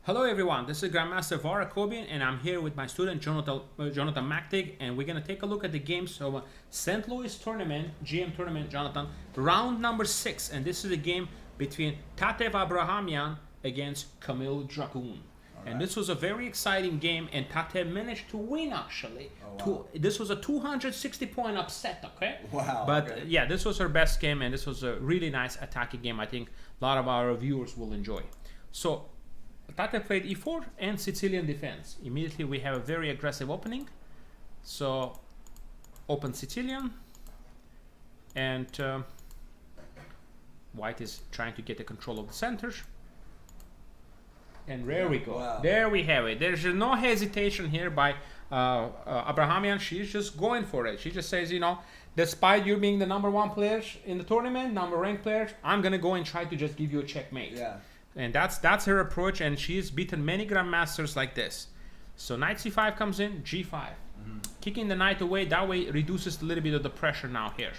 Hello everyone, this is Grandmaster AKOBIAN and I'm here with my student Jonathan Maktig, and we're going to take a look at the games of St. Louis tournament, GM tournament, Jonathan, round number 6, and this is a game between Abrahamyan against Dragun. And this was a very exciting game, and Tate managed to win actually. Oh, wow. This was a 260 point upset, okay? Wow. But okay. yeah, this was her best game, and this was a really nice attacking game. I think a lot of our viewers will enjoy. So Tate played e4 and Sicilian defense. Immediately we have a very aggressive opening. So open Sicilian, and white is trying to get the control of the center. And there we go. Wow. There we have it. There's no hesitation here by Abrahamyan. She's just going for it. She just says, you know, despite you being the #1 player in the tournament, number ranked player, I'm gonna go and try to just give you a checkmate. Yeah. And that's her approach, and she's beaten many grandmasters like this. So knight c5 comes in, g5. Kicking the knight away, that way it reduces a little bit of the pressure now here.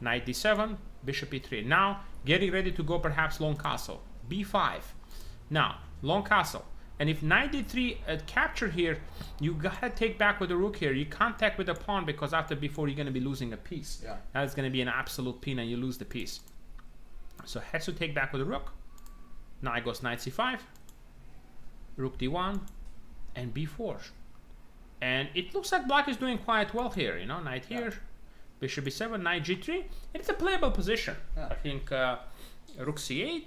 Knight d7, bishop e3. Now getting ready to go perhaps long castle, b5. Now long castle, and if knight d3 capture here, you gotta take back with the rook here. You contact with the pawn, because after b4 you're gonna be losing a piece. Yeah. That's gonna be an absolute pin, and you lose the piece. So has to take back with the rook. Now it goes knight c5, rook d1, and b4. And it looks like black is doing quite well here, you know, knight here, bishop b7, knight g3. It's a playable position. I think rook c8,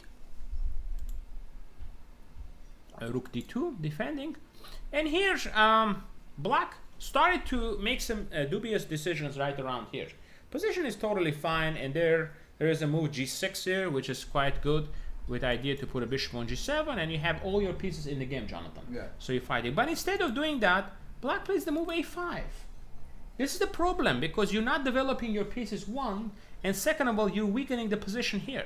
rook d2 defending. And here's black started to make some dubious decisions right around here. Position is totally fine, and there is a move g6 here, which is quite good, with the idea to put a bishop on g7, and you have all your pieces in the game, Jonathan. Yeah. So you're fighting. But instead of doing that, black plays the move a5. This is the problem, because you're not developing your pieces, one, and second of all, you're weakening the position here.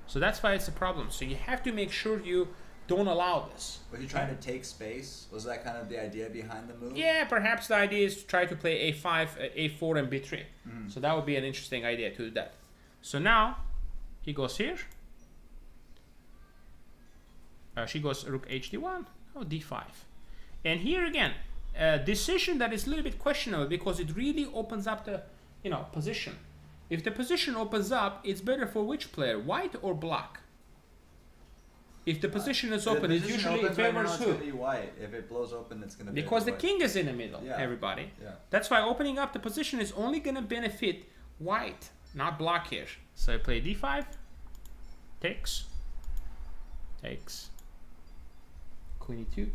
So that's why it's a problem. So you have to make sure you don't allow this. Was he trying to take space? Was that kind of the idea behind the move? Yeah, perhaps the idea is to try to play a5, a4, and b3. So that would be an interesting idea to do that. So now he goes here. She goes rook hd1, d5. And here again, a decision that is a little bit questionable, because it really opens up the, you know, position. If the position opens up, it's better for which player, white or black? If the position is open, it's usually favors who? It's gonna be white. If it blows open, it's going to be Because the white. king is in the middle, Yeah. everybody. Yeah. That's why opening up the position is only going to benefit white, not black here. So I play d5, takes, queen e2,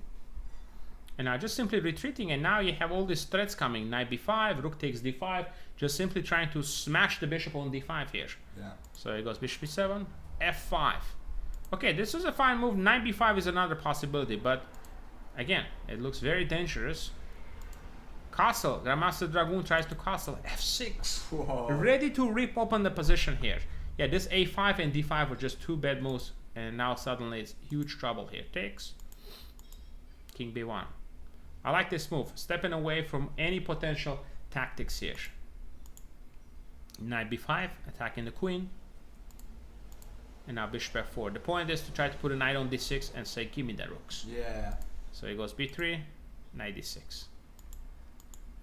and now just simply retreating, and now you have all these threats coming. Knight b5, rook takes d5, just simply trying to smash the bishop on d5 here. Yeah. So it goes bishop b7, f5. Okay, this is a fine move. Knight b5 is another possibility, but again, it looks very dangerous. Castle, Grandmaster Dragun tries to castle, f6. Whoa. Ready to rip open the position here. Yeah, this a5 and d5 were just two bad moves, and now suddenly it's huge trouble here. Takes, king b1. I like this move, stepping away from any potential tactics here. Knight b5, attacking the queen. And now bishop f4. The point is to try to put a knight on d6 and say, give me the rooks. Yeah. So he goes b3, knight d6.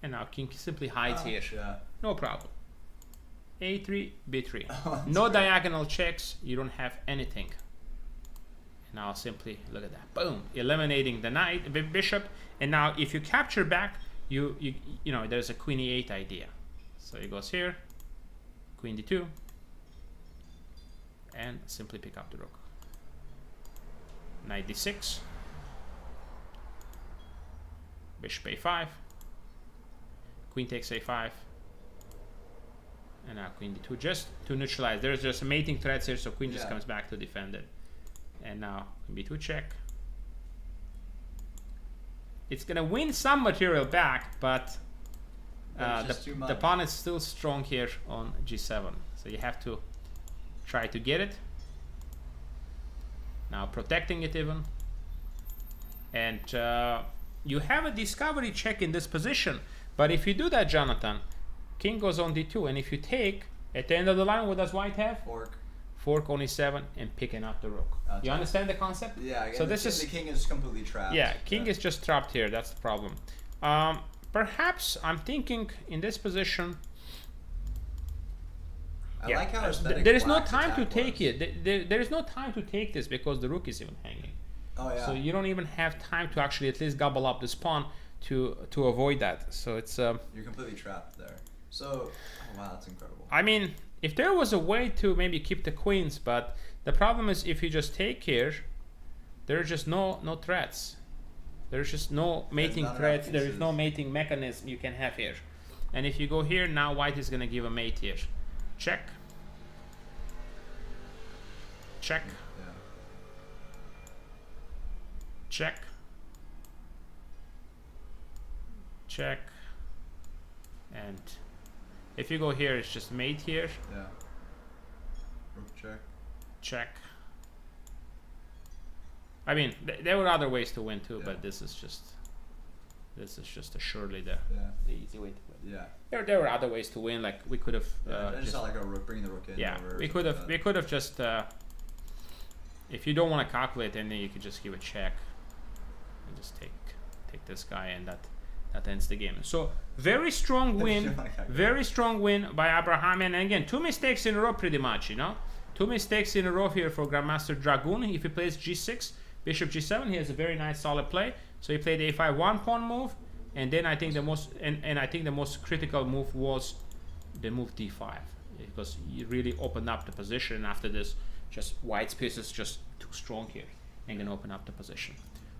And now king simply hides here. Yeah. No problem. a3, b3. Oh, No great. diagonal checks, you don't have anything. Now simply look at that, boom, eliminating the knight, the bishop. And now if you capture back, you know, there's a queen e8 idea. So he goes here, queen d2, and simply pick up the rook. Knight d6, bishop a5, queen takes a5, and now queen d2, just to neutralize. There's just mating threats here, so queen just comes back to defend it. And now b2 check. It's gonna win some material back, but the pawn is still strong here on g7, so you have to try to get it. Now protecting it even, and you have a discovery check in this position. But if you do that, Jonathan, king goes on d2, and if you take at the end of the line, what does white have? Fork. fork only 7, and picking up the rook. You understand the concept? Yeah. So this is the king is completely trapped. Yeah, king is just trapped here. That's the problem. Perhaps I'm thinking in this position. I like how aesthetic there is no black's time to attack take was. it. There is no time to take this because the rook is even hanging. Oh yeah. So you don't even have time to actually at least gobble up this pawn to avoid that. So it's you're completely trapped there. So oh wow, that's incredible. I mean, if there was a way to maybe keep the queens, but the problem is if you just take here, there's just no threats. There's just no mating threats. There is no mating mechanism you can have here. And if you go here now, white is gonna give a mate here. Check. Check. Yeah. Check. Check. And if you go here, it's just mate here. Yeah. Rook check. Check. I mean, there were other ways to win too, Yeah. but this is just assuredly the easy way to win. Yeah. There were other ways to win. Like we could have. I just saw like a rook, bringing the rook in. Yeah, over we could have. We could have just. If you don't want to calculate, then you could just give a check and just take this guy, and that ends the game. So very strong win. Very strong win by Abrahamyan. And again, 2 mistakes in a row, pretty much. You know, 2 mistakes in a row here for Grandmaster Dragun. If he plays G6, Bishop G7, he has a very nice solid play. So he played A5 one pawn move, and then I think the most and I think the most critical move was the move D5, because he really opened up the position. And after this, just white's piece is just too strong here and can open up the position.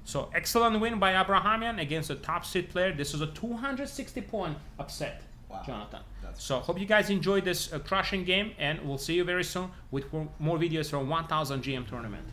So excellent win by Abrahamyan against a top seed player. This is a 260-point upset, wow. Jonathan. So hope you guys enjoyed this crushing game, and we'll see you very soon with more videos from 1000 GM tournament.